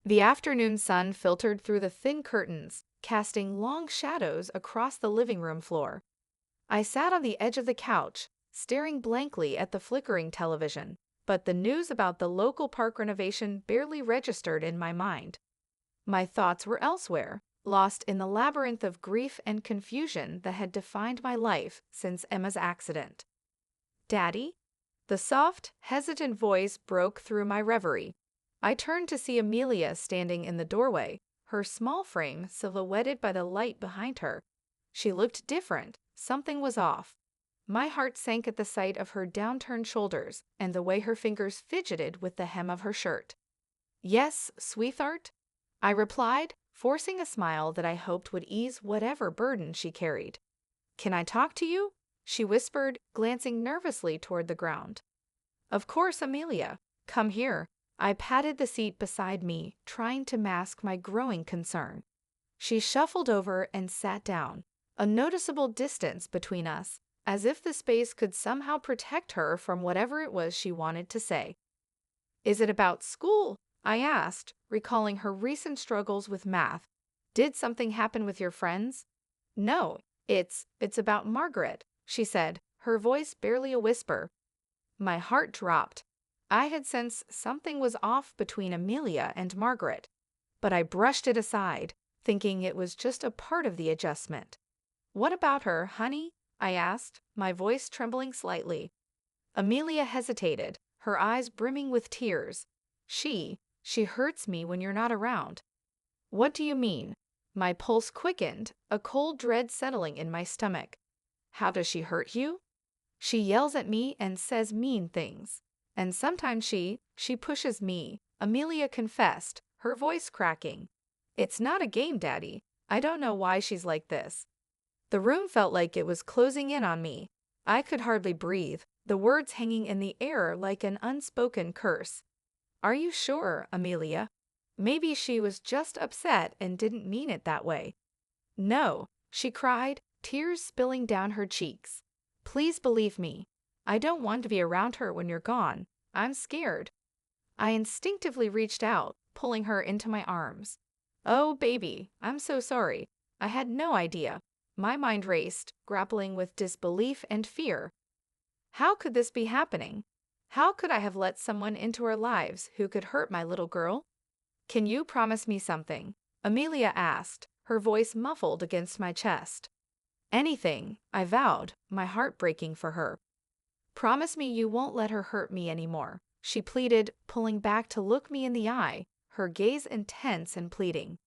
The afternoon sun filtered through the thin curtains, casting long shadows across the living room floor. I sat on the edge of the couch, staring blankly at the flickering television, but the news about the local park renovation barely registered in my mind. My thoughts were elsewhere, lost in the labyrinth of grief and confusion that had defined my life since Emma's accident. "Daddy?" The soft, hesitant voice broke through my reverie. I turned to see Amelia standing in the doorway, her small frame silhouetted by the light behind her. She looked different. Something was off. My heart sank at the sight of her downturned shoulders and the way her fingers fidgeted with the hem of her shirt. "Yes, sweetheart," I replied, forcing a smile that I hoped would ease whatever burden she carried. "Can I talk to you?" she whispered, glancing nervously toward the ground. "Of course, Amelia. Come here." I patted the seat beside me, trying to mask my growing concern. She shuffled over and sat down, a noticeable distance between us, as if the space could somehow protect her from whatever it was she wanted to say. "Is it about school?" I asked, recalling her recent struggles with math. "Did something happen with your friends?" "No, it's about Margaret," she said, her voice barely a whisper. My heart dropped. I had sensed something was off between Amelia and Margaret, but I brushed it aside, thinking it was just a part of the adjustment. "What about her, honey?" I asked, my voice trembling slightly. Amelia hesitated, her eyes brimming with tears. She hurts me when you're not around." "What do you mean?" My pulse quickened, a cold dread settling in my stomach. "How does she hurt you?" "She yells at me and says mean things. And sometimes she pushes me," Amelia confessed, her voice cracking. "It's not a game, Daddy. I don't know why she's like this." The room felt like it was closing in on me. I could hardly breathe, the words hanging in the air like an unspoken curse. "Are you sure, Amelia? Maybe she was just upset and didn't mean it that way." "No," she cried, tears spilling down her cheeks. "Please believe me. I don't want to be around her when you're gone. I'm scared." I instinctively reached out, pulling her into my arms. "Oh, baby, I'm so sorry. I had no idea." My mind raced, grappling with disbelief and fear. How could this be happening? How could I have let someone into our lives who could hurt my little girl? "Can you promise me something?" Amelia asked, her voice muffled against my chest. "Anything," I vowed, my heart breaking for her. "Promise me you won't let her hurt me anymore," she pleaded, pulling back to look me in the eye, her gaze intense and pleading.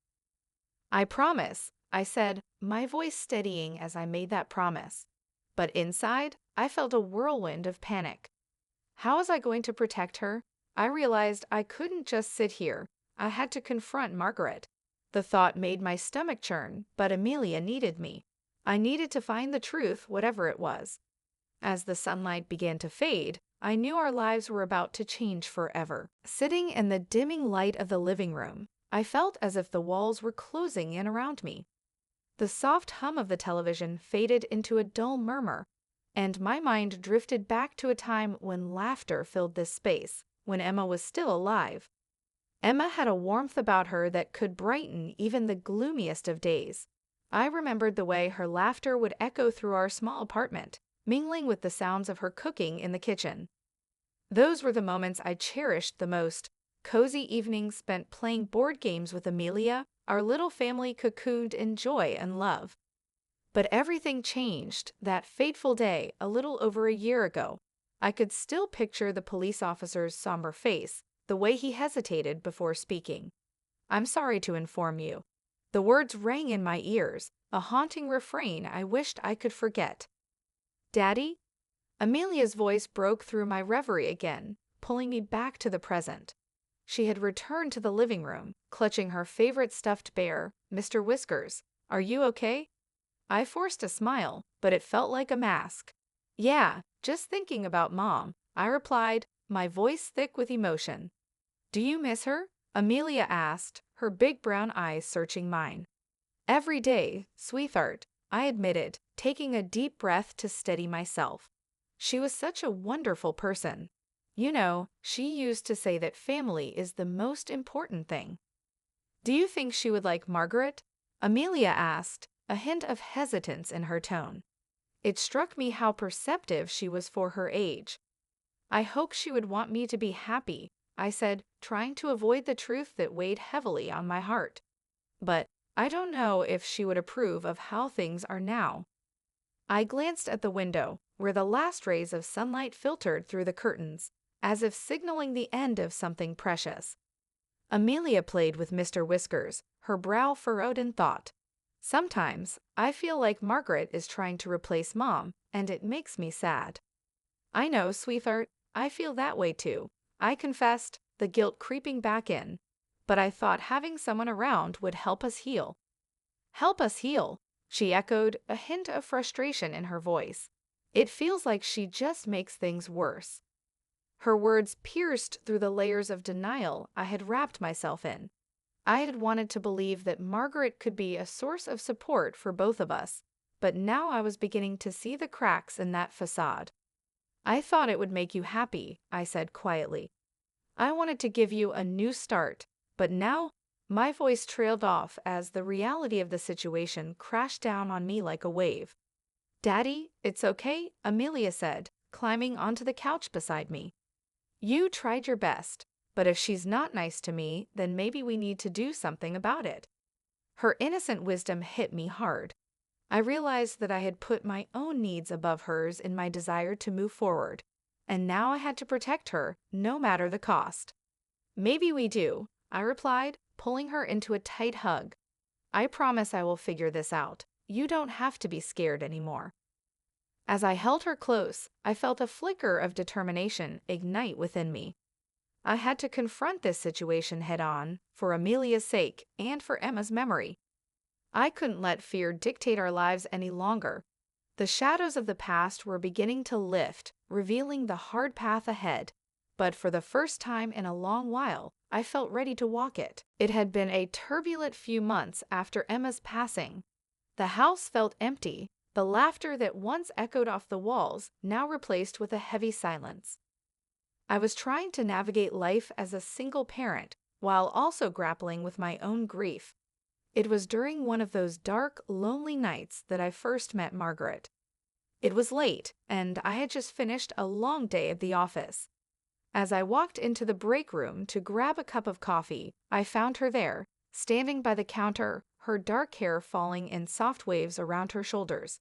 "I promise," I said, my voice steadying as I made that promise. But inside, I felt a whirlwind of panic. How was I going to protect her? I realized I couldn't just sit here. I had to confront Margaret. The thought made my stomach churn, but Amelia needed me. I needed to find the truth, whatever it was. As the sunlight began to fade, I knew our lives were about to change forever. Sitting in the dimming light of the living room, I felt as if the walls were closing in around me. The soft hum of the television faded into a dull murmur, and my mind drifted back to a time when laughter filled this space, when Emma was still alive. Emma had a warmth about her that could brighten even the gloomiest of days. I remembered the way her laughter would echo through our small apartment, mingling with the sounds of her cooking in the kitchen. Those were the moments I cherished the most, cozy evenings spent playing board games with Amelia, our little family cocooned in joy and love. But everything changed that fateful day a little over a year ago. I could still picture the police officer's somber face, the way he hesitated before speaking. "I'm sorry to inform you." The words rang in my ears, a haunting refrain I wished I could forget. "Daddy?" Amelia's voice broke through my reverie again, pulling me back to the present. She had returned to the living room, clutching her favorite stuffed bear, Mr. Whiskers. "Are you okay?" I forced a smile, but it felt like a mask. "Yeah, just thinking about Mom," I replied, my voice thick with emotion. "Do you miss her?" Amelia asked, her big brown eyes searching mine. "Every day, sweetheart," I admitted, taking a deep breath to steady myself. She was such a wonderful person. You know, she used to say that family is the most important thing. Do you think she would like Margaret? Amelia asked, a hint of hesitance in her tone. It struck me how perceptive she was for her age. I hope she would want me to be happy, I said, trying to avoid the truth that weighed heavily on my heart. But I don't know if she would approve of how things are now. I glanced at the window, where the last rays of sunlight filtered through the curtains, as if signaling the end of something precious. Amelia played with Mr. Whiskers, her brow furrowed in thought. Sometimes I feel like Margaret is trying to replace Mom, and it makes me sad. I know, sweetheart, I feel that way too, I confessed, the guilt creeping back in. But I thought having someone around would help us heal. Help us heal, she echoed, a hint of frustration in her voice. It feels like she just makes things worse. Her words pierced through the layers of denial I had wrapped myself in. I had wanted to believe that Margaret could be a source of support for both of us, but now I was beginning to see the cracks in that facade. I thought it would make you happy, I said quietly. I wanted to give you a new start, but now my voice trailed off as the reality of the situation crashed down on me like a wave. Daddy, it's okay, Amelia said, climbing onto the couch beside me. You tried your best, but if she's not nice to me, then maybe we need to do something about it. Her innocent wisdom hit me hard. I realized that I had put my own needs above hers in my desire to move forward, and now I had to protect her, no matter the cost. Maybe we do, I replied, pulling her into a tight hug. I promise I will figure this out. You don't have to be scared anymore. As I held her close, I felt a flicker of determination ignite within me. I had to confront this situation head-on, for Amelia's sake and for Emma's memory. I couldn't let fear dictate our lives any longer. The shadows of the past were beginning to lift, revealing the hard path ahead. But for the first time in a long while, I felt ready to walk it. It had been a turbulent few months after Emma's passing. The house felt empty, the laughter that once echoed off the walls now replaced with a heavy silence. I was trying to navigate life as a single parent, while also grappling with my own grief. It was during one of those dark, lonely nights that I first met Margaret. It was late, and I had just finished a long day at the office. As I walked into the break room to grab a cup of coffee, I found her there, standing by the counter, her dark hair falling in soft waves around her shoulders.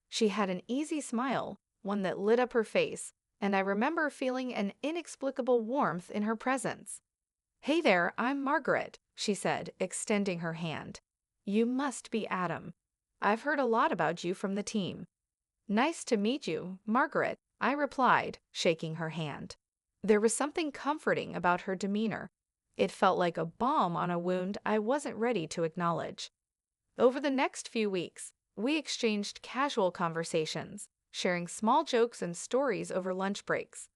She had an easy smile, one that lit up her face, and I remember feeling an inexplicable warmth in her presence. "Hey there, I'm Margaret," she said, extending her hand. "You must be Adam. I've heard a lot about you from the team." "Nice to meet you, Margaret," I replied, shaking her hand. There was something comforting about her demeanor. It felt like a balm on a wound I wasn't ready to acknowledge. Over the next few weeks, we exchanged casual conversations, sharing small jokes and stories over lunch breaks.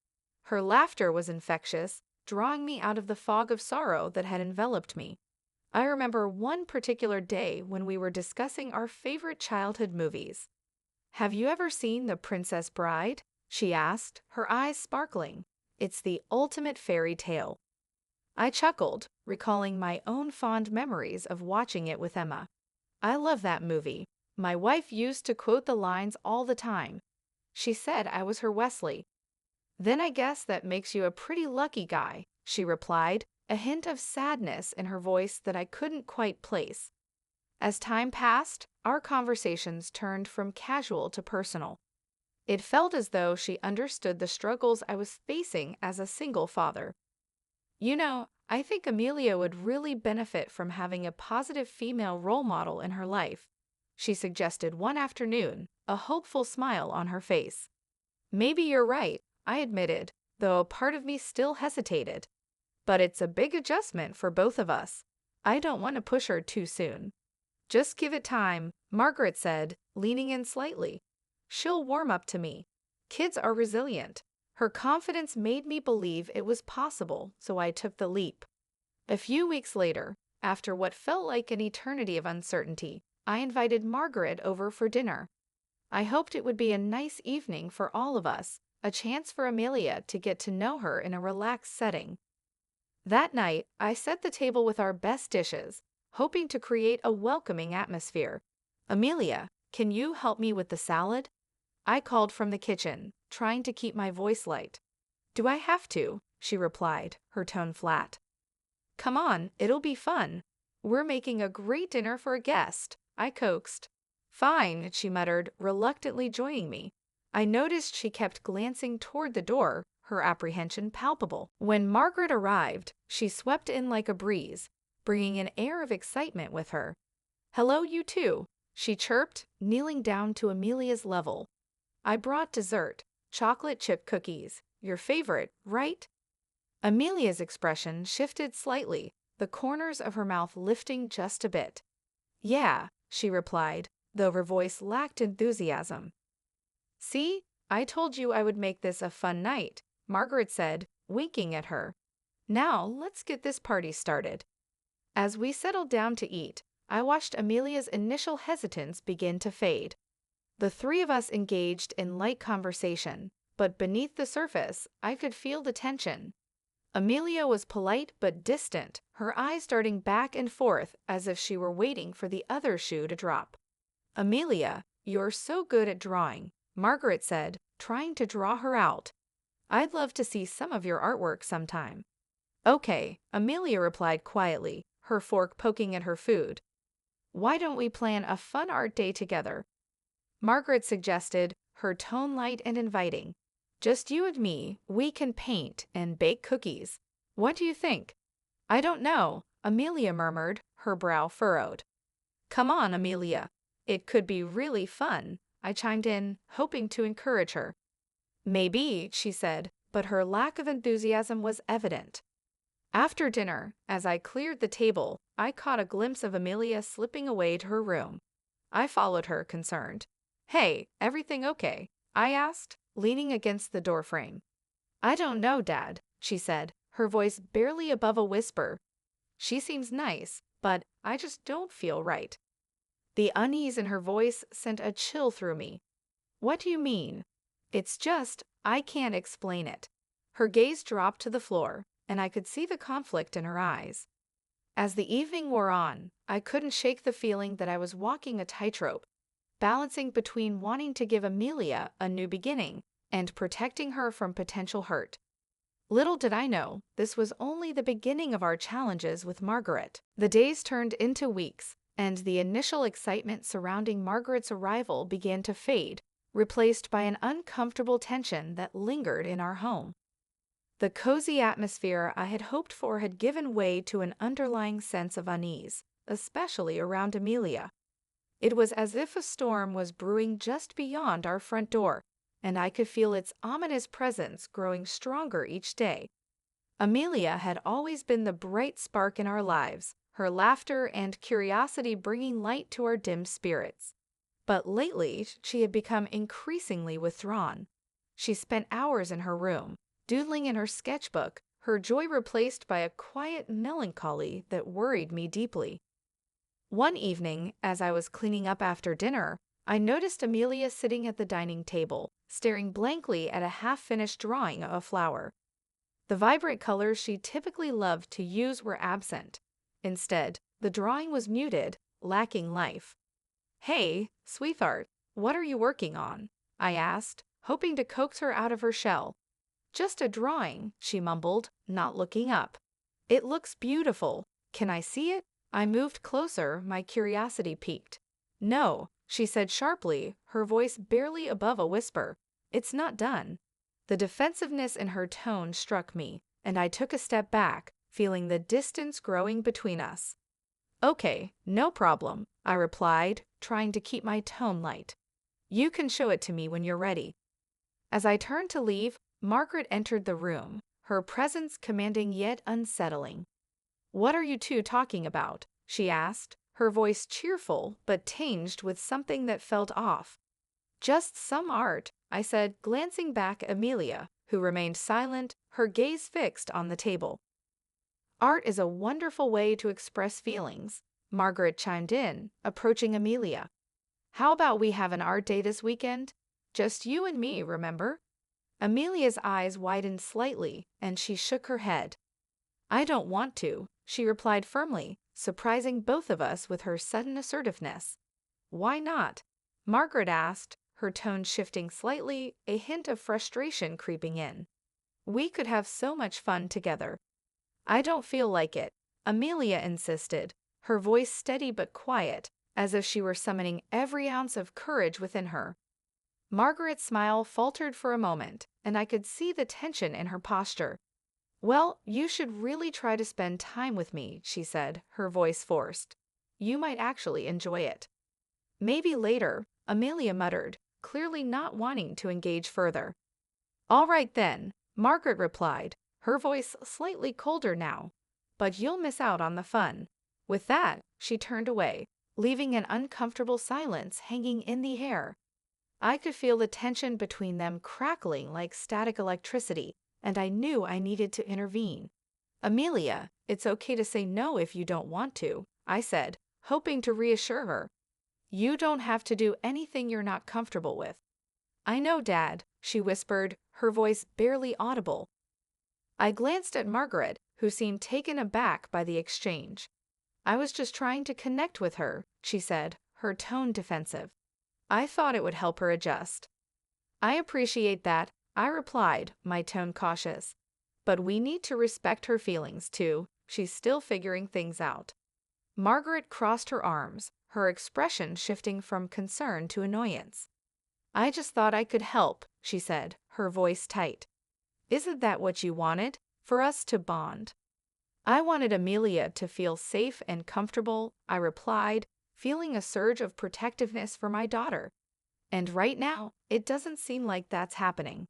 Her laughter was infectious, drawing me out of the fog of sorrow that had enveloped me. I remember one particular day when we were discussing our favorite childhood movies. "Have you ever seen The Princess Bride?" she asked, her eyes sparkling. "It's the ultimate fairy tale." I chuckled, recalling my own fond memories of watching it with Emma. "I love that movie. My wife used to quote the lines all the time. She said I was her Wesley." "Then I guess that makes you a pretty lucky guy," she replied, a hint of sadness in her voice that I couldn't quite place. As time passed, our conversations turned from casual to personal. It felt as though she understood the struggles I was facing as a single father. "You know, I think Amelia would really benefit from having a positive female role model in her life," she suggested one afternoon, a hopeful smile on her face. "Maybe you're right," I admitted, though a part of me still hesitated. "But it's a big adjustment for both of us. I don't want to push her too soon." "Just give it time," Margaret said, leaning in slightly. "She'll warm up to me. Kids are resilient." Her confidence made me believe it was possible, so I took the leap. A few weeks later, after what felt like an eternity of uncertainty, I invited Margaret over for dinner. I hoped it would be a nice evening for all of us, a chance for Amelia to get to know her in a relaxed setting. That night, I set the table with our best dishes, hoping to create a welcoming atmosphere. Amelia, can you help me with the salad? I called from the kitchen, trying to keep my voice light. Do I have to? She replied, her tone flat. Come on, it'll be fun. We're making a great dinner for a guest, I coaxed. Fine, she muttered, reluctantly joining me. I noticed she kept glancing toward the door, her apprehension palpable. When Margaret arrived, she swept in like a breeze, bringing an air of excitement with her. Hello, you two, she chirped, kneeling down to Amelia's level. I brought dessert, chocolate chip cookies, your favorite, right? Amelia's expression shifted slightly, the corners of her mouth lifting just a bit. Yeah, she replied, though her voice lacked enthusiasm. See, I told you I would make this a fun night, Margaret said, winking at her. Now let's get this party started. As we settled down to eat, I watched Amelia's initial hesitance begin to fade. The three of us engaged in light conversation, but beneath the surface, I could feel the tension. Amelia was polite but distant, her eyes darting back and forth as if she were waiting for the other shoe to drop. Amelia, you're so good at drawing, Margaret said, trying to draw her out. I'd love to see some of your artwork sometime. Okay, Amelia replied quietly, her fork poking at her food. Why don't we plan a fun art day together? Margaret suggested, her tone light and inviting. Just you and me, we can paint and bake cookies. What do you think? I don't know, Amelia murmured, her brow furrowed. Come on, Amelia. It could be really fun, I chimed in, hoping to encourage her. Maybe, she said, but her lack of enthusiasm was evident. After dinner, as I cleared the table, I caught a glimpse of Amelia slipping away to her room. I followed her, concerned. Hey, everything okay? I asked, leaning against the doorframe. I don't know, Dad, she said, her voice barely above a whisper. She seems nice, but I just don't feel right. The unease in her voice sent a chill through me. What do you mean? It's just, I can't explain it. Her gaze dropped to the floor, and I could see the conflict in her eyes. As the evening wore on, I couldn't shake the feeling that I was walking a tightrope, balancing between wanting to give Amelia a new beginning and protecting her from potential hurt. Little did I know, this was only the beginning of our challenges with Margaret. The days turned into weeks, and the initial excitement surrounding Margaret's arrival began to fade, replaced by an uncomfortable tension that lingered in our home. The cozy atmosphere I had hoped for had given way to an underlying sense of unease, especially around Amelia. It was as if a storm was brewing just beyond our front door, and I could feel its ominous presence growing stronger each day. Amelia had always been the bright spark in our lives, her laughter and curiosity bringing light to our dim spirits. But lately, she had become increasingly withdrawn. She spent hours in her room, doodling in her sketchbook, her joy replaced by a quiet melancholy that worried me deeply. One evening, as I was cleaning up after dinner, I noticed Amelia sitting at the dining table, staring blankly at a half-finished drawing of a flower. The vibrant colors she typically loved to use were absent. Instead, the drawing was muted, lacking life. Hey, sweetheart, what are you working on? I asked, hoping to coax her out of her shell. Just a drawing, she mumbled, not looking up. It looks beautiful. Can I see it? I moved closer, my curiosity piqued. No, she said sharply, her voice barely above a whisper. It's not done. The defensiveness in her tone struck me, and I took a step back, feeling the distance growing between us. Okay, no problem, I replied, trying to keep my tone light. You can show it to me when you're ready. As I turned to leave, Margaret entered the room, her presence commanding yet unsettling. What are you two talking about? She asked, her voice cheerful but tinged with something that felt off. Just some art, I said, glancing back at Amelia, who remained silent, her gaze fixed on the table. Art is a wonderful way to express feelings, Margaret chimed in, approaching Amelia. How about we have an art day this weekend? Just you and me, remember? Amelia's eyes widened slightly, and she shook her head. I don't want to, she replied firmly, surprising both of us with her sudden assertiveness. Why not? Margaret asked, her tone shifting slightly, a hint of frustration creeping in. We could have so much fun together. I don't feel like it, Amelia insisted, her voice steady but quiet, as if she were summoning every ounce of courage within her. Margaret's smile faltered for a moment, and I could see the tension in her posture. Well, you should really try to spend time with me, she said, her voice forced. You might actually enjoy it. Maybe later, Amelia muttered, clearly not wanting to engage further. All right then, Margaret replied, her voice slightly colder now. But you'll miss out on the fun. With that, she turned away, leaving an uncomfortable silence hanging in the air. I could feel the tension between them crackling like static electricity, and I knew I needed to intervene. Amelia, it's okay to say no if you don't want to, I said, hoping to reassure her. You don't have to do anything you're not comfortable with. I know, Dad, she whispered, her voice barely audible. I glanced at Margaret, who seemed taken aback by the exchange. I was just trying to connect with her, she said, her tone defensive. I thought it would help her adjust. I appreciate that, I replied, my tone cautious. But we need to respect her feelings, too. She's still figuring things out. Margaret crossed her arms, her expression shifting from concern to annoyance. I just thought I could help, she said, her voice tight. Isn't that what you wanted? For us to bond? I wanted Amelia to feel safe and comfortable, I replied, feeling a surge of protectiveness for my daughter. And right now, it doesn't seem like that's happening.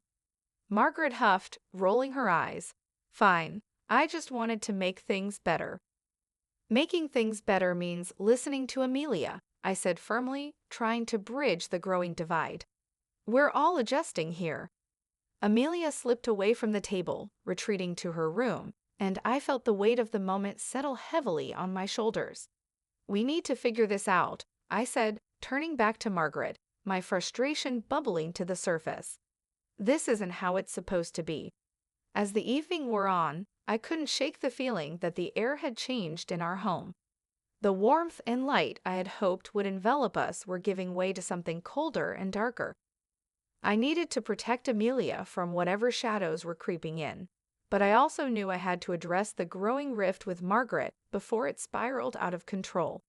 Margaret huffed, rolling her eyes. Fine, I just wanted to make things better. Making things better means listening to Amelia, I said firmly, trying to bridge the growing divide. We're all adjusting here. Amelia slipped away from the table, retreating to her room, and I felt the weight of the moment settle heavily on my shoulders. We need to figure this out, I said, turning back to Margaret, my frustration bubbling to the surface. This isn't how it's supposed to be. As the evening wore on, I couldn't shake the feeling that the air had changed in our home. The warmth and light I had hoped would envelop us were giving way to something colder and darker. I needed to protect Amelia from whatever shadows were creeping in, but I also knew I had to address the growing rift with Margaret before it spiraled out of control.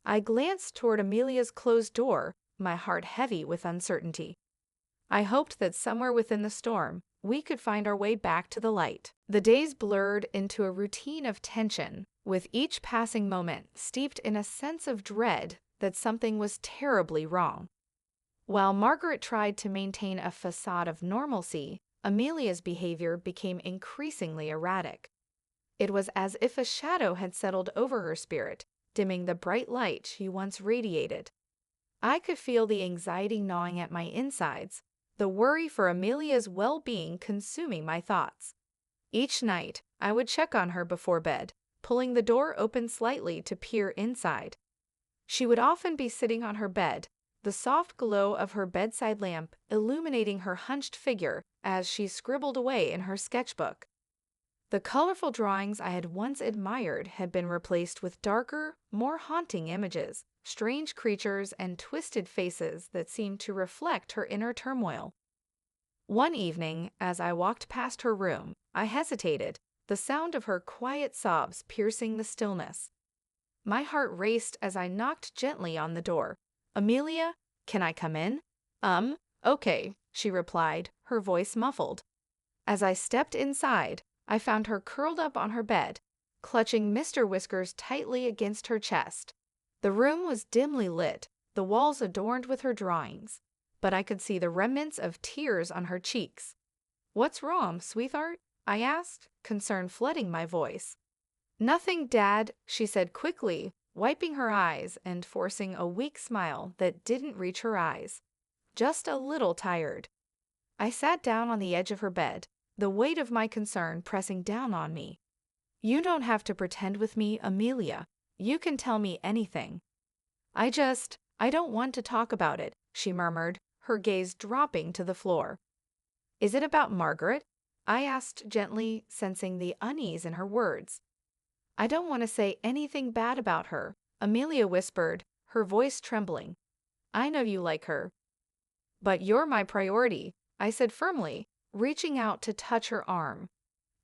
I glanced toward Amelia's closed door, my heart heavy with uncertainty. I hoped that somewhere within the storm, we could find our way back to the light. The days blurred into a routine of tension, with each passing moment steeped in a sense of dread that something was terribly wrong. While Margaret tried to maintain a facade of normalcy, Amelia's behavior became increasingly erratic. It was as if a shadow had settled over her spirit, dimming the bright light she once radiated. I could feel the anxiety gnawing at my insides, the worry for Amelia's well-being consuming my thoughts. Each night, I would check on her before bed, pulling the door open slightly to peer inside. She would often be sitting on her bed, the soft glow of her bedside lamp illuminating her hunched figure as she scribbled away in her sketchbook. The colorful drawings I had once admired had been replaced with darker, more haunting images, strange creatures, and twisted faces that seemed to reflect her inner turmoil. One evening, as I walked past her room, I hesitated, the sound of her quiet sobs piercing the stillness. My heart raced as I knocked gently on the door. "Amelia, can I come in?" Okay," she replied, her voice muffled. As I stepped inside, I found her curled up on her bed, clutching Mr. Whiskers tightly against her chest. The room was dimly lit, the walls adorned with her drawings, but I could see the remnants of tears on her cheeks. "What's wrong, sweetheart?" I asked, concern flooding my voice. "Nothing, Dad," she said quickly, wiping her eyes and forcing a weak smile that didn't reach her eyes. "Just a little tired." I sat down on the edge of her bed, the weight of my concern pressing down on me. "You don't have to pretend with me, Amelia. You can tell me anything." I don't want to talk about it," she murmured, her gaze dropping to the floor. "Is it about Margaret?" I asked gently, sensing the unease in her words. I don't want to say anything bad about her, Amelia whispered, her voice trembling. I know you like her. But you're my priority, I said firmly, reaching out to touch her arm.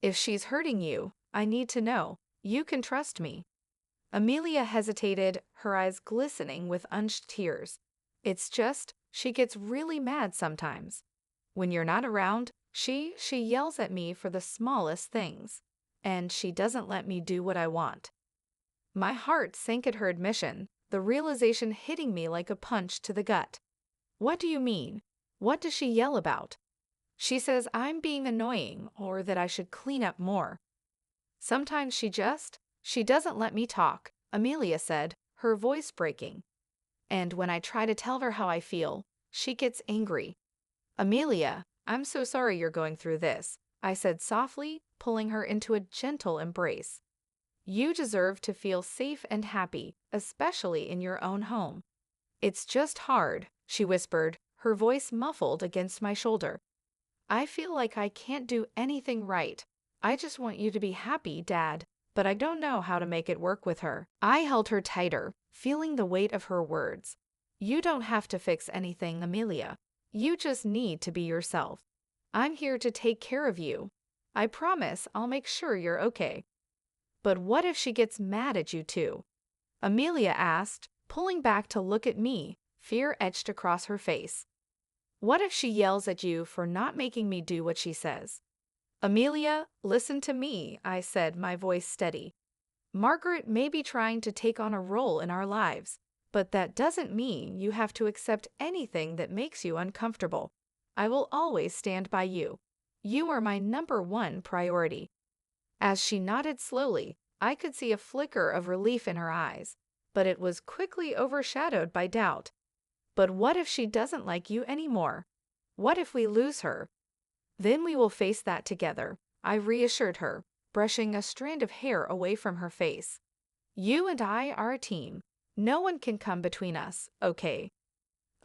If she's hurting you, I need to know. You can trust me. Amelia hesitated, her eyes glistening with unshed tears. It's just, she gets really mad sometimes. When you're not around, she yells at me for the smallest things. And she doesn't let me do what I want. My heart sank at her admission, the realization hitting me like a punch to the gut. What do you mean? What does she yell about? She says I'm being annoying or that I should clean up more. Sometimes she doesn't let me talk, Amelia said, her voice breaking. And when I try to tell her how I feel, she gets angry. Amelia, I'm so sorry you're going through this, I said softly, pulling her into a gentle embrace. You deserve to feel safe and happy, especially in your own home. It's just hard, she whispered, her voice muffled against my shoulder. I feel like I can't do anything right. I just want you to be happy, Dad, but I don't know how to make it work with her. I held her tighter, feeling the weight of her words. You don't have to fix anything, Amelia. You just need to be yourself. I'm here to take care of you. I promise I'll make sure you're okay. But what if she gets mad at you too? Amelia asked, pulling back to look at me, fear etched across her face. What if she yells at you for not making me do what she says? Amelia, listen to me, I said, my voice steady. Margaret may be trying to take on a role in our lives, but that doesn't mean you have to accept anything that makes you uncomfortable. I will always stand by you. You are my #1 priority. As she nodded slowly, I could see a flicker of relief in her eyes, but it was quickly overshadowed by doubt. But what if she doesn't like you anymore? What if we lose her? Then we will face that together, I reassured her, brushing a strand of hair away from her face. You and I are a team. No one can come between us, okay?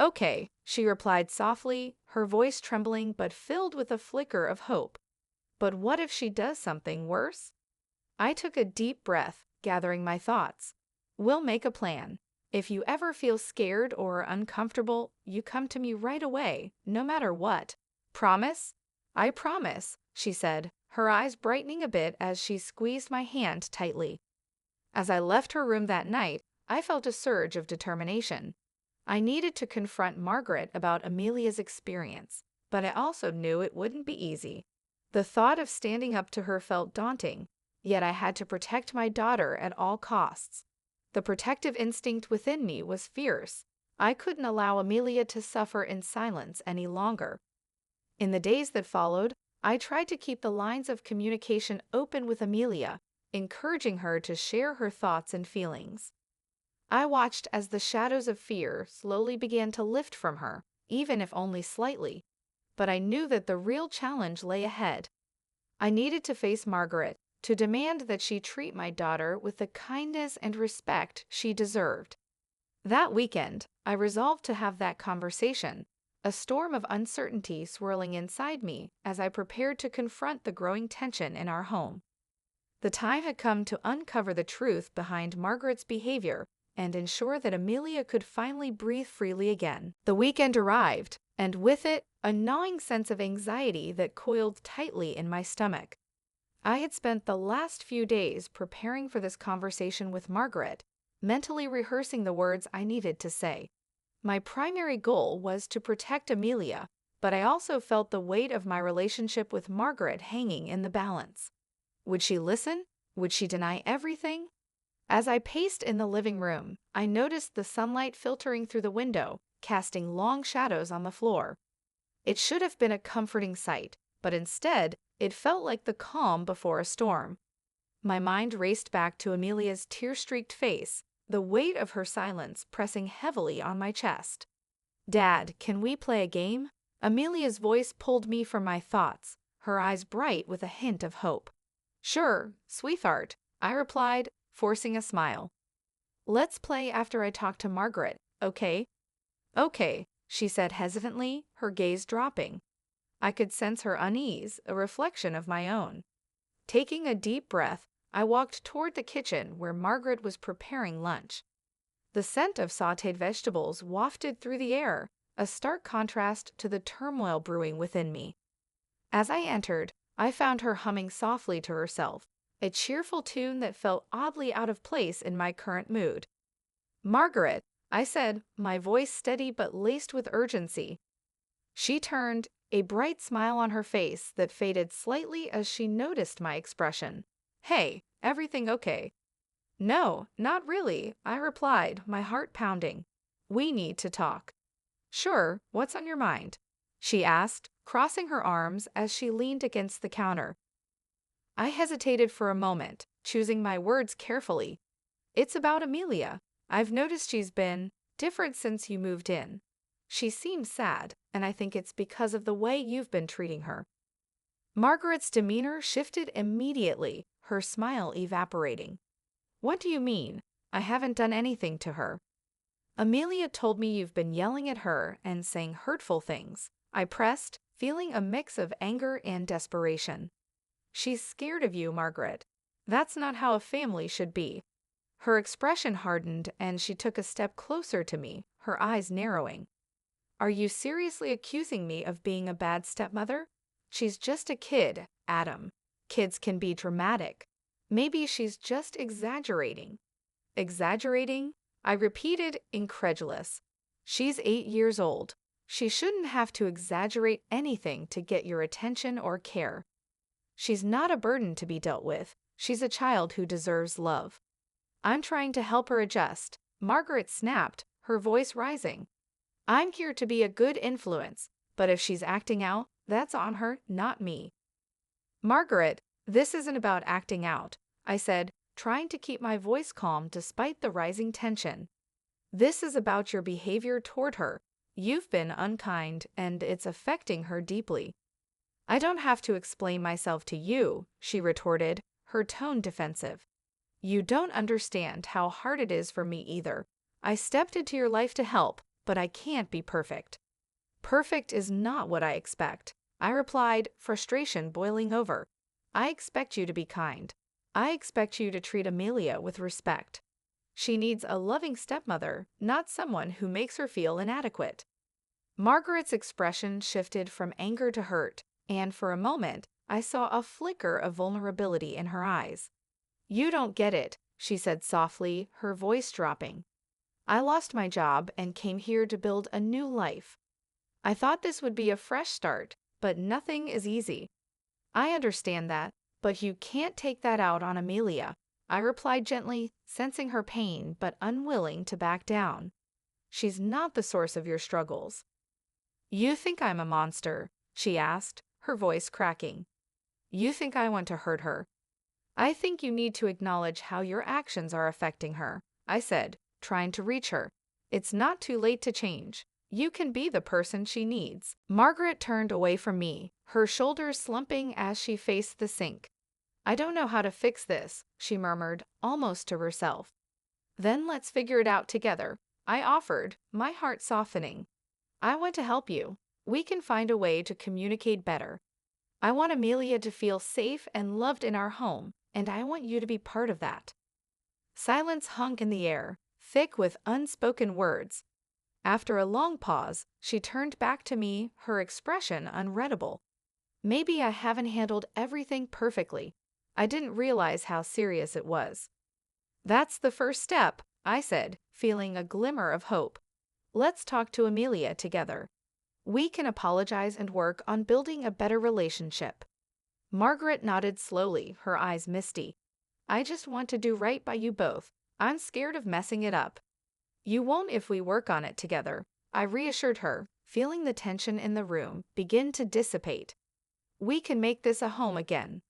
Okay, she replied softly, her voice trembling but filled with a flicker of hope. But what if she does something worse? I took a deep breath, gathering my thoughts. We'll make a plan. If you ever feel scared or uncomfortable, you come to me right away, no matter what. Promise? I promise, she said, her eyes brightening a bit as she squeezed my hand tightly. As I left her room that night, I felt a surge of determination. I needed to confront Margaret about Amelia's experience, but I also knew it wouldn't be easy. The thought of standing up to her felt daunting, yet I had to protect my daughter at all costs. The protective instinct within me was fierce. I couldn't allow Amelia to suffer in silence any longer. In the days that followed, I tried to keep the lines of communication open with Amelia, encouraging her to share her thoughts and feelings. I watched as the shadows of fear slowly began to lift from her, even if only slightly. But I knew that the real challenge lay ahead. I needed to face Margaret, to demand that she treat my daughter with the kindness and respect she deserved. That weekend, I resolved to have that conversation, a storm of uncertainty swirling inside me as I prepared to confront the growing tension in our home. The time had come to uncover the truth behind Margaret's behavior and ensure that Amelia could finally breathe freely again. The weekend arrived, and with it, a gnawing sense of anxiety that coiled tightly in my stomach. I had spent the last few days preparing for this conversation with Margaret, mentally rehearsing the words I needed to say. My primary goal was to protect Amelia, but I also felt the weight of my relationship with Margaret hanging in the balance. Would she listen? Would she deny everything? As I paced in the living room, I noticed the sunlight filtering through the window, casting long shadows on the floor. It should have been a comforting sight, but instead, it felt like the calm before a storm. My mind raced back to Amelia's tear-streaked face, the weight of her silence pressing heavily on my chest. Dad, can we play a game? Amelia's voice pulled me from my thoughts, her eyes bright with a hint of hope. Sure, sweetheart, I replied, forcing a smile. Let's play after I talk to Margaret, okay? Okay, she said hesitantly, her gaze dropping. I could sense her unease, a reflection of my own. Taking a deep breath, I walked toward the kitchen where Margaret was preparing lunch. The scent of sautéed vegetables wafted through the air, a stark contrast to the turmoil brewing within me. As I entered, I found her humming softly to herself, a cheerful tune that felt oddly out of place in my current mood. "Margaret," I said, my voice steady but laced with urgency. She turned, a bright smile on her face that faded slightly as she noticed my expression. "Hey, everything okay?" "No, not really," I replied, my heart pounding. "We need to talk." "Sure, what's on your mind?" she asked, crossing her arms as she leaned against the counter. I hesitated for a moment, choosing my words carefully. "It's about Amelia. I've noticed she's been different since you moved in. She seems sad, and I think it's because of the way you've been treating her." Margaret's demeanor shifted immediately, her smile evaporating. "What do you mean? I haven't done anything to her." "Amelia told me you've been yelling at her and saying hurtful things," I pressed, feeling a mix of anger and desperation. "She's scared of you, Margaret. That's not how a family should be." Her expression hardened and she took a step closer to me, her eyes narrowing. "Are you seriously accusing me of being a bad stepmother? She's just a kid, Adam. Kids can be dramatic. Maybe she's just exaggerating." "Exaggerating?" I repeated, incredulous. "She's 8 years old. She shouldn't have to exaggerate anything to get your attention or care. She's not a burden to be dealt with. She's a child who deserves love." "I'm trying to help her adjust," Margaret snapped, her voice rising. "I'm here to be a good influence, but if she's acting out, that's on her, not me." "Margaret, this isn't about acting out," I said, trying to keep my voice calm despite the rising tension. "This is about your behavior toward her. You've been unkind, and it's affecting her deeply." "I don't have to explain myself to you," she retorted, her tone defensive. "You don't understand how hard it is for me either. I stepped into your life to help, but I can't be perfect." "Perfect is not what I expect," I replied, frustration boiling over. "I expect you to be kind. I expect you to treat Amelia with respect. She needs a loving stepmother, not someone who makes her feel inadequate." Margaret's expression shifted from anger to hurt, and for a moment, I saw a flicker of vulnerability in her eyes. "You don't get it," she said softly, her voice dropping. "I lost my job and came here to build a new life. I thought this would be a fresh start, but nothing is easy." "I understand that, but you can't take that out on Amelia," I replied gently, sensing her pain but unwilling to back down. "She's not the source of your struggles." "You think I'm a monster?" she asked, her voice cracking. "You think I want to hurt her?" "I think you need to acknowledge how your actions are affecting her," I said, trying to reach her. "It's not too late to change. You can be the person she needs." Margaret turned away from me, her shoulders slumping as she faced the sink. "I don't know how to fix this," she murmured, almost to herself. "Then let's figure it out together," I offered, my heart softening. "I want to help you. We can find a way to communicate better. I want Amelia to feel safe and loved in our home, and I want you to be part of that." Silence hung in the air, thick with unspoken words. After a long pause, she turned back to me, her expression unreadable. "Maybe I haven't handled everything perfectly. I didn't realize how serious it was." "That's the first step," I said, feeling a glimmer of hope. "Let's talk to Amelia together. We can apologize and work on building a better relationship." Margaret nodded slowly, her eyes misty. "I just want to do right by you both. I'm scared of messing it up." "You won't if we work on it together," I reassured her, feeling the tension in the room begin to dissipate. "We can make this a home again."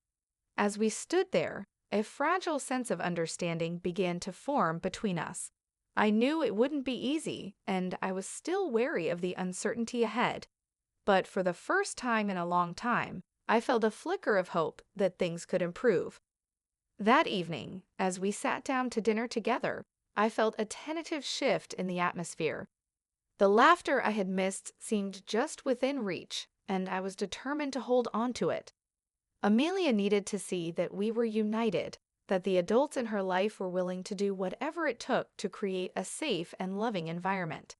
As we stood there, a fragile sense of understanding began to form between us. I knew it wouldn't be easy, and I was still wary of the uncertainty ahead. But for the first time in a long time, I felt a flicker of hope that things could improve. That evening, as we sat down to dinner together, I felt a tentative shift in the atmosphere. The laughter I had missed seemed just within reach, and I was determined to hold on to it. Amelia needed to see that we were united, that the adults in her life were willing to do whatever it took to create a safe and loving environment.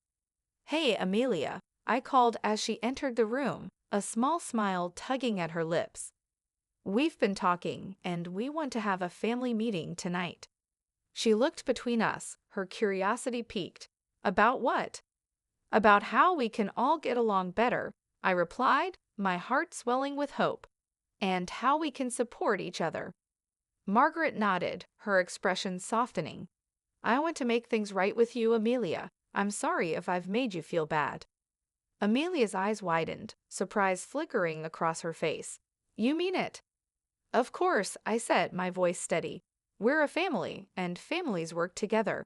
"Hey, Amelia," I called as she entered the room, a small smile tugging at her lips. "We've been talking, and we want to have a family meeting tonight." She looked between us, her curiosity piqued. "About what?" "About how we can all get along better," I replied, my heart swelling with hope. "And how we can support each other." Margaret nodded, her expression softening. "I want to make things right with you, Amelia. I'm sorry if I've made you feel bad." Amelia's eyes widened, surprise flickering across her face. "You mean it?" "Of course," I said, my voice steady. "We're a family, and families work together."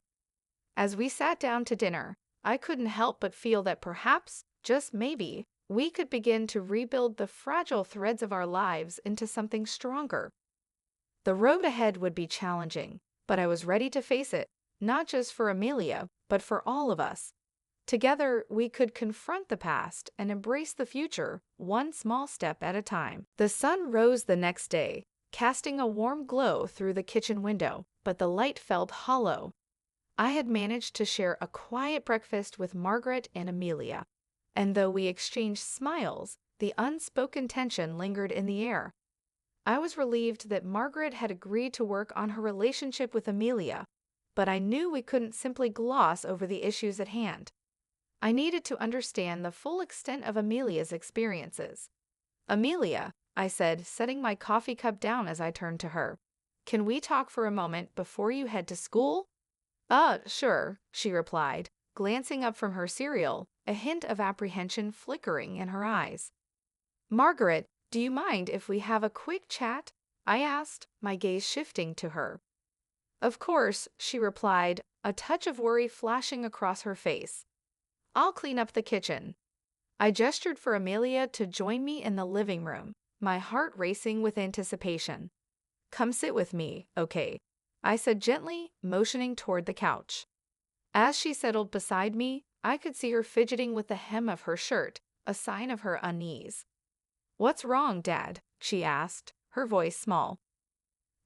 As we sat down to dinner, I couldn't help but feel that perhaps, just maybe, we could begin to rebuild the fragile threads of our lives into something stronger. The road ahead would be challenging, but I was ready to face it, not just for Amelia, but for all of us. Together, we could confront the past and embrace the future, one small step at a time. The sun rose the next day, casting a warm glow through the kitchen window, but the light felt hollow. I had managed to share a quiet breakfast with Margaret and Amelia, and though we exchanged smiles, the unspoken tension lingered in the air. I was relieved that Margaret had agreed to work on her relationship with Amelia, but I knew we couldn't simply gloss over the issues at hand. I needed to understand the full extent of Amelia's experiences. "Amelia," I said, setting my coffee cup down as I turned to her, "can we talk for a moment before you head to school?" Sure," she replied, glancing up from her cereal, a hint of apprehension flickering in her eyes. "Margaret, do you mind if we have a quick chat?" I asked, my gaze shifting to her. "Of course," she replied, a touch of worry flashing across her face. "I'll clean up the kitchen." I gestured for Amelia to join me in the living room, my heart racing with anticipation. "Come sit with me, okay?" I said gently, motioning toward the couch. As she settled beside me, I could see her fidgeting with the hem of her shirt, a sign of her unease. "What's wrong, Dad?" she asked, her voice small.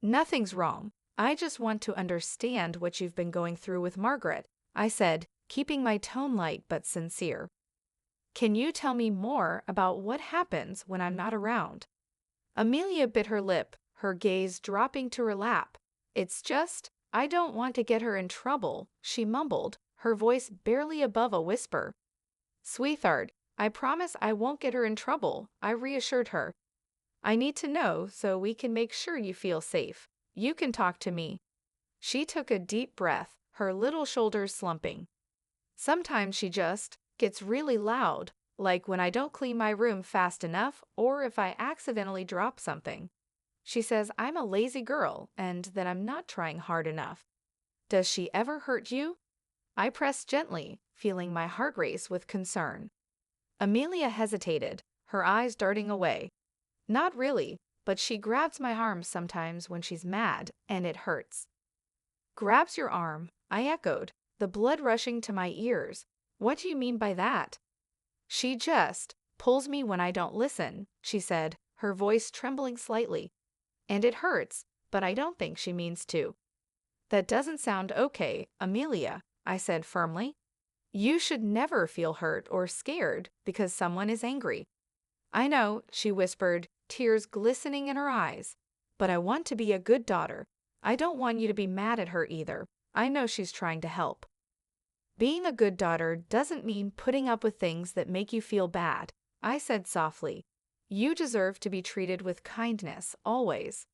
"Nothing's wrong. I just want to understand what you've been going through with Margaret," I said, keeping my tone light but sincere. "Can you tell me more about what happens when I'm not around?" Amelia bit her lip, her gaze dropping to her lap. "It's just, I don't want to get her in trouble," she mumbled, her voice barely above a whisper. "Sweetheart, I promise I won't get her in trouble," I reassured her. "I need to know so we can make sure you feel safe. You can talk to me." She took a deep breath, her little shoulders slumping. "Sometimes she just gets really loud, like when I don't clean my room fast enough or if I accidentally drop something. She says I'm a lazy girl and that I'm not trying hard enough." "Does she ever hurt you?" I pressed gently, feeling my heart race with concern. Amelia hesitated, her eyes darting away. "Not really, but she grabs my arm sometimes when she's mad, and it hurts." "Grabs your arm?" I echoed, the blood rushing to my ears. "What do you mean by that?" "She just pulls me when I don't listen," she said, her voice trembling slightly. "And it hurts, but I don't think she means to." "That doesn't sound okay, Amelia," I said firmly. "You should never feel hurt or scared because someone is angry." "I know," she whispered, tears glistening in her eyes. "But I want to be a good daughter. I don't want you to be mad at her either. I know she's trying to help." "Being a good daughter doesn't mean putting up with things that make you feel bad," I said softly. "You deserve to be treated with kindness, always."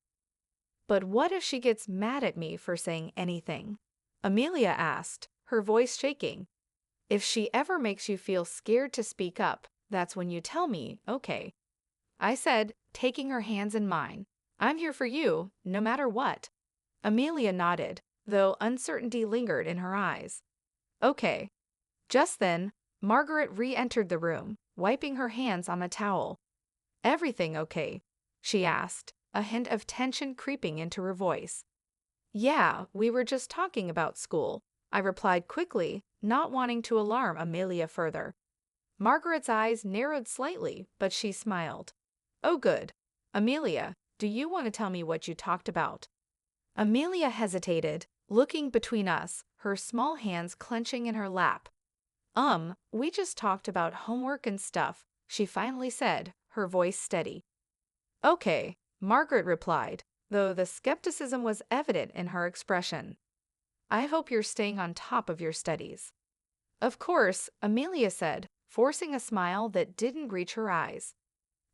"But what if she gets mad at me for saying anything?" Amelia asked, her voice shaking. "If she ever makes you feel scared to speak up, that's when you tell me, okay?" I said, taking her hands in mine. "I'm here for you, no matter what." Amelia nodded, though uncertainty lingered in her eyes. "Okay." Just then, Margaret re-entered the room, wiping her hands on a towel. "Everything okay?" she asked, a hint of tension creeping into her voice. "Yeah, we were just talking about school," I replied quickly, not wanting to alarm Amelia further. Margaret's eyes narrowed slightly, but she smiled. Oh, good. Amelia, do you want to tell me what you talked about? Amelia hesitated, looking between us, her small hands clenching in her lap. We just talked about homework and stuff, she finally said, her voice steady. Okay, Margaret replied, though the skepticism was evident in her expression. I hope you're staying on top of your studies. Of course, Amelia said, forcing a smile that didn't reach her eyes.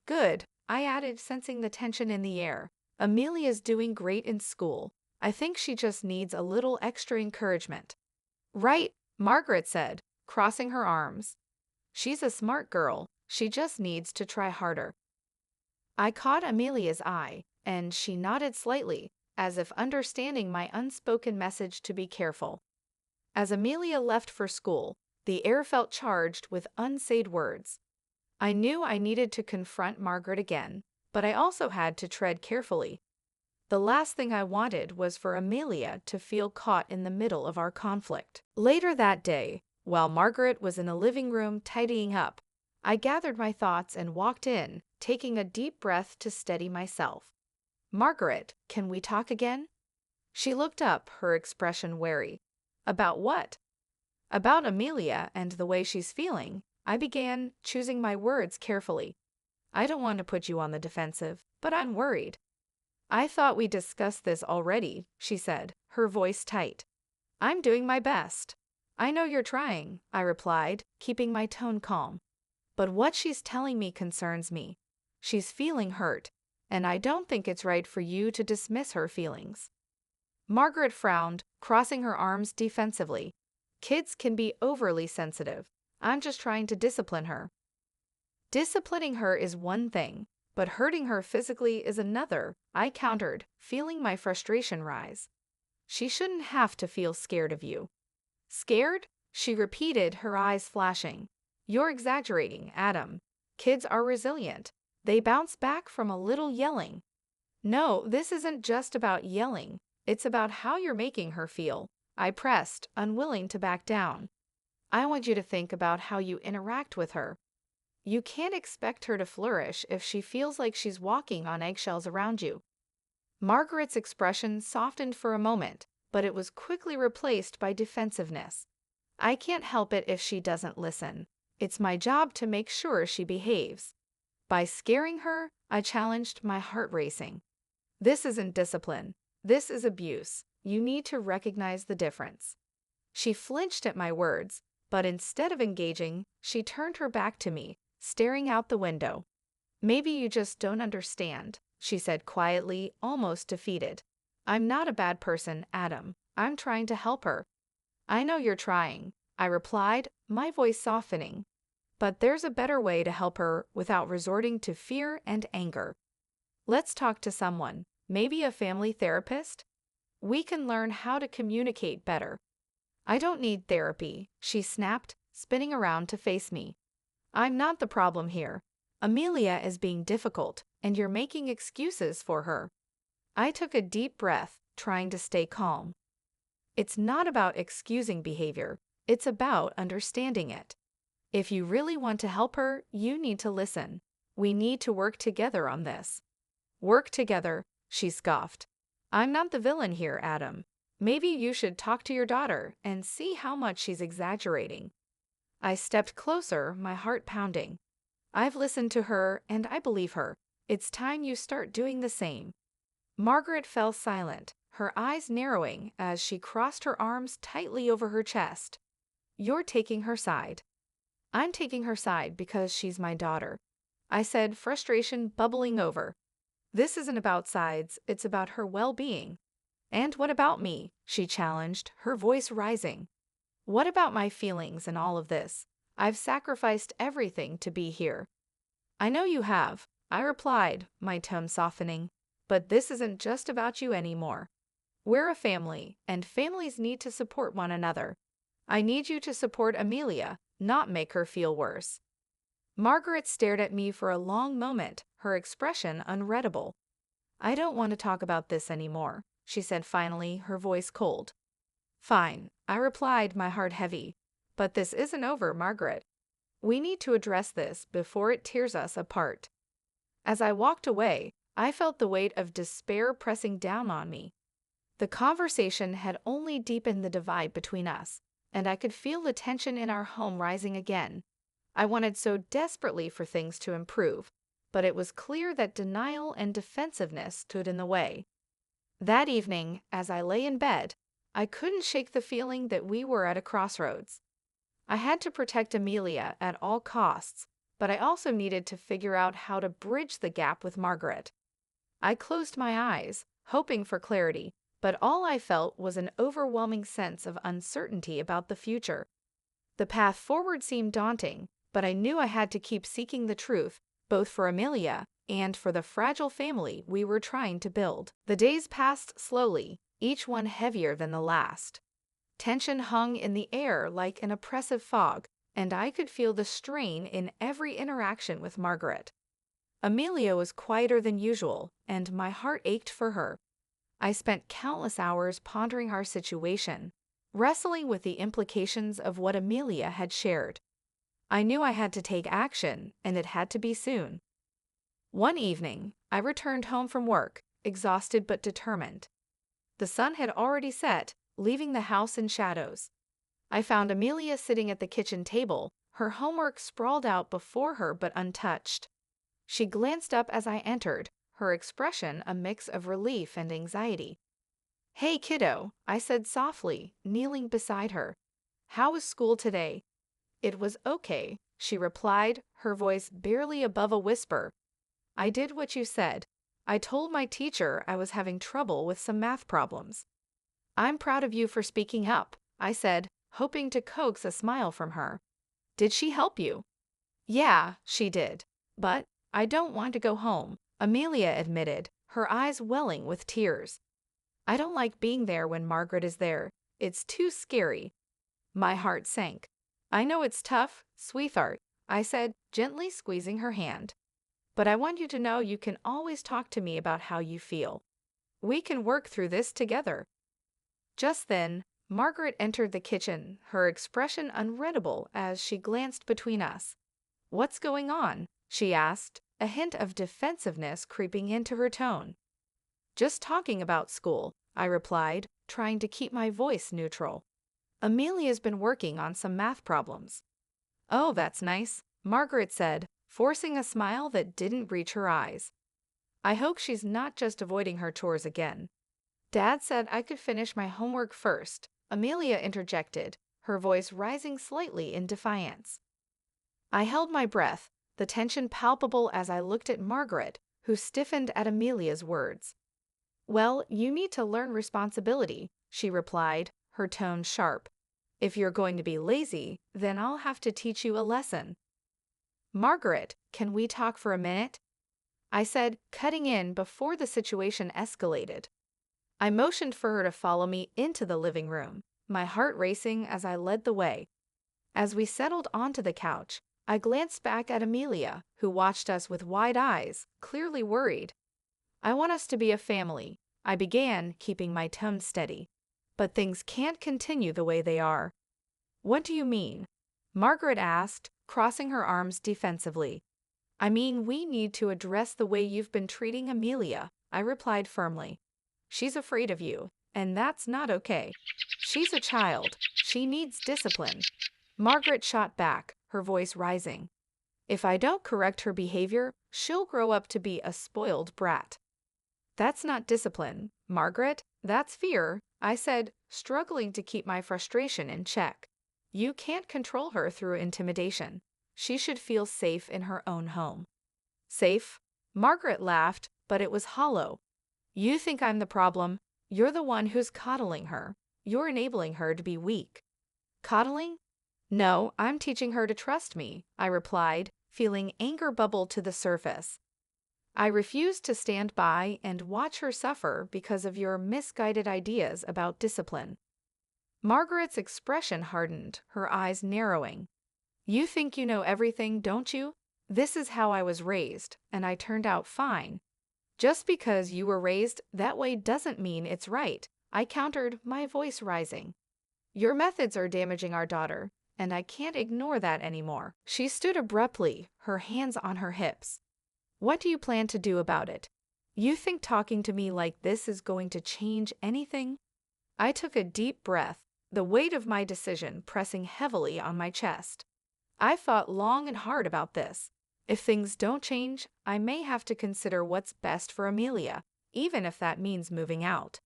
Good, I added, sensing the tension in the air. Amelia's doing great in school. I think she just needs a little extra encouragement. Right, Margaret said, crossing her arms. She's a smart girl. She just needs to try harder. I caught Amelia's eye, and she nodded slightly, as if understanding my unspoken message to be careful. As Amelia left for school, the air felt charged with unsaid words. I knew I needed to confront Margaret again, but I also had to tread carefully. The last thing I wanted was for Amelia to feel caught in the middle of our conflict. Later that day, while Margaret was in the living room tidying up, I gathered my thoughts and walked in, taking a deep breath to steady myself. Margaret, can we talk again? She looked up, her expression wary. About what? About Amelia and the way she's feeling, I began, choosing my words carefully. I don't want to put you on the defensive, but I'm worried. I thought we discussed this already, she said, her voice tight. I'm doing my best. I know you're trying, I replied, keeping my tone calm. But what she's telling me concerns me. She's feeling hurt, and I don't think it's right for you to dismiss her feelings. Margaret frowned, crossing her arms defensively. Kids can be overly sensitive. I'm just trying to discipline her. Disciplining her is one thing, but hurting her physically is another, I countered, feeling my frustration rise. She shouldn't have to feel scared of you. Scared? She repeated, her eyes flashing. You're exaggerating, Adam. Kids are resilient. They bounce back from a little yelling. No, this isn't just about yelling. It's about how you're making her feel. I pressed, unwilling to back down. I want you to think about how you interact with her. You can't expect her to flourish if she feels like she's walking on eggshells around you. Margaret's expression softened for a moment, but it was quickly replaced by defensiveness. I can't help it if she doesn't listen. It's my job to make sure she behaves. By scaring her, I challenged, my heart racing. This isn't discipline. This is abuse. You need to recognize the difference. She flinched at my words, but instead of engaging, she turned her back to me, staring out the window. Maybe you just don't understand, she said quietly, almost defeated. I'm not a bad person, Adam. I'm trying to help her. I know you're trying, I replied, my voice softening. But there's a better way to help her without resorting to fear and anger. Let's talk to someone, maybe a family therapist. We can learn how to communicate better. I don't need therapy, she snapped, spinning around to face me. I'm not the problem here. Amelia is being difficult, and you're making excuses for her. I took a deep breath, trying to stay calm. It's not about excusing behavior. It's about understanding it. If you really want to help her, you need to listen. We need to work together on this. Work together, she scoffed. I'm not the villain here, Adam. Maybe you should talk to your daughter and see how much she's exaggerating. I stepped closer, my heart pounding. I've listened to her, and I believe her. It's time you start doing the same. Margaret fell silent, her eyes narrowing as she crossed her arms tightly over her chest. You're taking her side. I'm taking her side because she's my daughter, I said, frustration bubbling over. This isn't about sides, it's about her well-being. And what about me? She challenged, her voice rising. What about my feelings in all of this? I've sacrificed everything to be here. I know you have, I replied, my tone softening. But this isn't just about you anymore. We're a family, and families need to support one another. I need you to support Amelia, not make her feel worse. Margaret stared at me for a long moment, her expression unreadable. I don't want to talk about this anymore, she said finally, her voice cold. Fine, I replied, my heart heavy. But this isn't over, Margaret. We need to address this before it tears us apart. As I walked away, I felt the weight of despair pressing down on me. The conversation had only deepened the divide between us, and I could feel the tension in our home rising again. I wanted so desperately for things to improve, but it was clear that denial and defensiveness stood in the way. That evening, as I lay in bed, I couldn't shake the feeling that we were at a crossroads. I had to protect Amelia at all costs, but I also needed to figure out how to bridge the gap with Margaret. I closed my eyes, hoping for clarity, but all I felt was an overwhelming sense of uncertainty about the future. The path forward seemed daunting, but I knew I had to keep seeking the truth, both for Amelia and for the fragile family we were trying to build. The days passed slowly, each one heavier than the last. Tension hung in the air like an oppressive fog, and I could feel the strain in every interaction with Margaret. Amelia was quieter than usual, and my heart ached for her. I spent countless hours pondering our situation, wrestling with the implications of what Amelia had shared. I knew I had to take action, and it had to be soon. One evening, I returned home from work, exhausted but determined. The sun had already set, leaving the house in shadows. I found Amelia sitting at the kitchen table, her homework sprawled out before her but untouched. She glanced up as I entered, her expression a mix of relief and anxiety. "Hey, kiddo," I said softly, kneeling beside her. "How was school today?" "It was okay," she replied, her voice barely above a whisper. "I did what you said. I told my teacher I was having trouble with some math problems." "I'm proud of you for speaking up," I said, hoping to coax a smile from her. "Did she help you?" "Yeah, she did. But I don't want to go home," Amelia admitted, her eyes welling with tears. "I don't like being there when Margaret is there. It's too scary." My heart sank. "I know it's tough, sweetheart," I said, gently squeezing her hand. "But I want you to know you can always talk to me about how you feel. We can work through this together." Just then, Margaret entered the kitchen, her expression unreadable as she glanced between us. "What's going on?" she asked, a hint of defensiveness creeping into her tone. "Just talking about school," I replied, trying to keep my voice neutral. "Amelia's been working on some math problems." "Oh, that's nice," Margaret said, forcing a smile that didn't reach her eyes. "I hope she's not just avoiding her chores again." "Dad said I could finish my homework first," Amelia interjected, her voice rising slightly in defiance. I held my breath, the tension palpable as I looked at Margaret, who stiffened at Amelia's words. "Well, you need to learn responsibility," she replied, her tone sharp. "If you're going to be lazy, then I'll have to teach you a lesson." "Margaret, can we talk for a minute?" I said, cutting in before the situation escalated. I motioned for her to follow me into the living room, my heart racing as I led the way. As we settled onto the couch, I glanced back at Amelia, who watched us with wide eyes, clearly worried. "I want us to be a family," I began, keeping my tone steady. "But things can't continue the way they are." "What do you mean?" Margaret asked, crossing her arms defensively. "I mean we need to address the way you've been treating Amelia," I replied firmly. "She's afraid of you, and that's not okay. She's a child. She needs discipline." Margaret shot back, her voice rising. "If I don't correct her behavior, she'll grow up to be a spoiled brat." "That's not discipline, Margaret, that's fear," I said, struggling to keep my frustration in check. "You can't control her through intimidation. She should feel safe in her own home." "Safe?" Margaret laughed, but it was hollow. "You think I'm the problem. You're the one who's coddling her. You're enabling her to be weak." "Coddling?" "No, I'm teaching her to trust me," I replied, feeling anger bubble to the surface. "I refuse to stand by and watch her suffer because of your misguided ideas about discipline." Margaret's expression hardened, her eyes narrowing. "You think you know everything, don't you? This is how I was raised, and I turned out fine." "Just because you were raised that way doesn't mean it's right," I countered, my voice rising. "Your methods are damaging our daughter, and I can't ignore that anymore. She stood abruptly, her hands on her hips. What do you plan to do about it? You think talking to me like this is going to change anything? I took a deep breath, the weight of my decision pressing heavily on my chest. I thought long and hard about this. If things don't change, I may have to consider what's best for Amelia, even if that means moving out.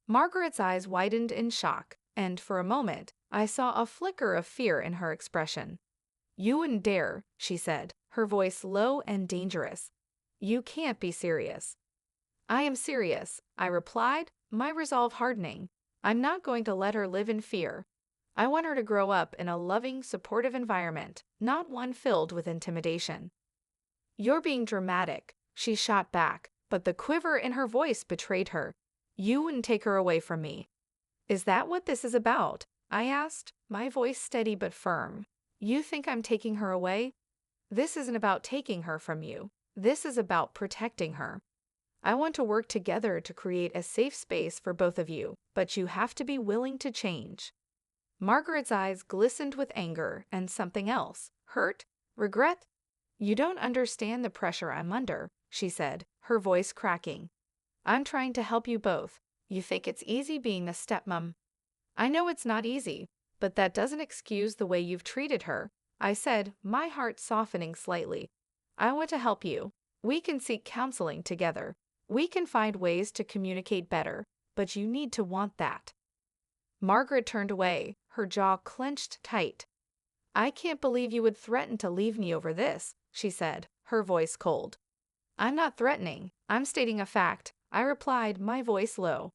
Margaret's eyes widened in shock, and for a moment, I saw a flicker of fear in her expression. You wouldn't dare, she said, her voice low and dangerous. You can't be serious. I am serious, I replied, my resolve hardening. I'm not going to let her live in fear. I want her to grow up in a loving, supportive environment, not one filled with intimidation. You're being dramatic, she shot back, but the quiver in her voice betrayed her. You wouldn't take her away from me. Is that what this is about? I asked, my voice steady but firm. You think I'm taking her away? This isn't about taking her from you. This is about protecting her. I want to work together to create a safe space for both of you, but you have to be willing to change. Margaret's eyes glistened with anger and something else. Hurt? Regret? You don't understand the pressure I'm under, she said, her voice cracking. I'm trying to help you both. You think it's easy being a stepmom. I know it's not easy, but that doesn't excuse the way you've treated her, I said, my heart softening slightly. I want to help you. We can seek counseling together. We can find ways to communicate better, but you need to want that. Margaret turned away, her jaw clenched tight. I can't believe you would threaten to leave me over this, she said, her voice cold. I'm not threatening, I'm stating a fact, I replied, my voice low.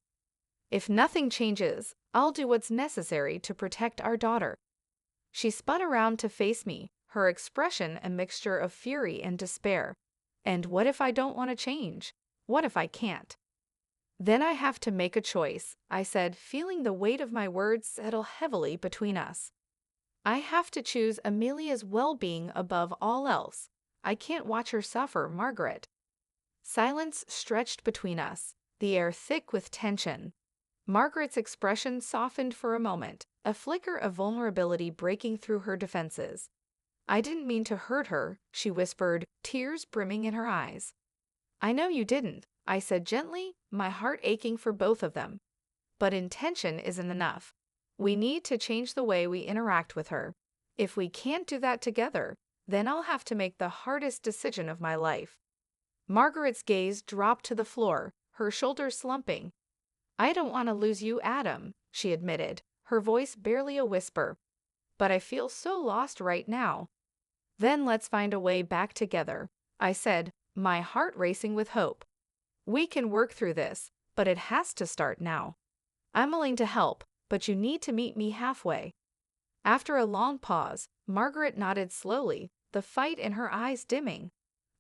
If nothing changes, I'll do what's necessary to protect our daughter. She spun around to face me, her expression a mixture of fury and despair. And what if I don't want to change? What if I can't? Then I have to make a choice, I said, feeling the weight of my words settle heavily between us. I have to choose Amelia's well-being above all else. I can't watch her suffer, Margaret. Silence stretched between us, the air thick with tension. Margaret's expression softened for a moment, a flicker of vulnerability breaking through her defenses. I didn't mean to hurt her, she whispered, tears brimming in her eyes. I know you didn't, I said gently, my heart aching for both of them. But intention isn't enough. We need to change the way we interact with her. If we can't do that together, then I'll have to make the hardest decision of my life. Margaret's gaze dropped to the floor, her shoulders slumping. I don't want to lose you, Adam, she admitted, her voice barely a whisper. But I feel so lost right now. Then let's find a way back together, I said, my heart racing with hope. We can work through this, but it has to start now. I'm willing to help, but you need to meet me halfway. After a long pause, Margaret nodded slowly, the fight in her eyes dimming.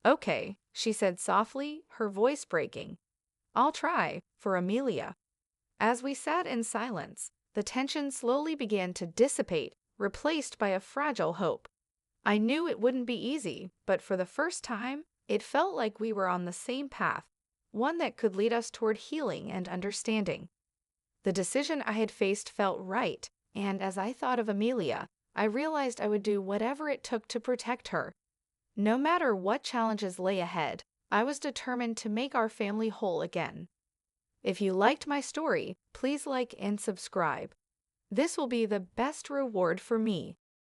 Okay, she said softly, her voice breaking. I'll try, for Amelia. As we sat in silence, the tension slowly began to dissipate, replaced by a fragile hope. I knew it wouldn't be easy, but for the first time, it felt like we were on the same path, one that could lead us toward healing and understanding. The decision I had faced felt right, and as I thought of Amelia, I realized I would do whatever it took to protect her. No matter what challenges lay ahead, I was determined to make our family whole again. If you liked my story, please like and subscribe. This will be the best reward for me.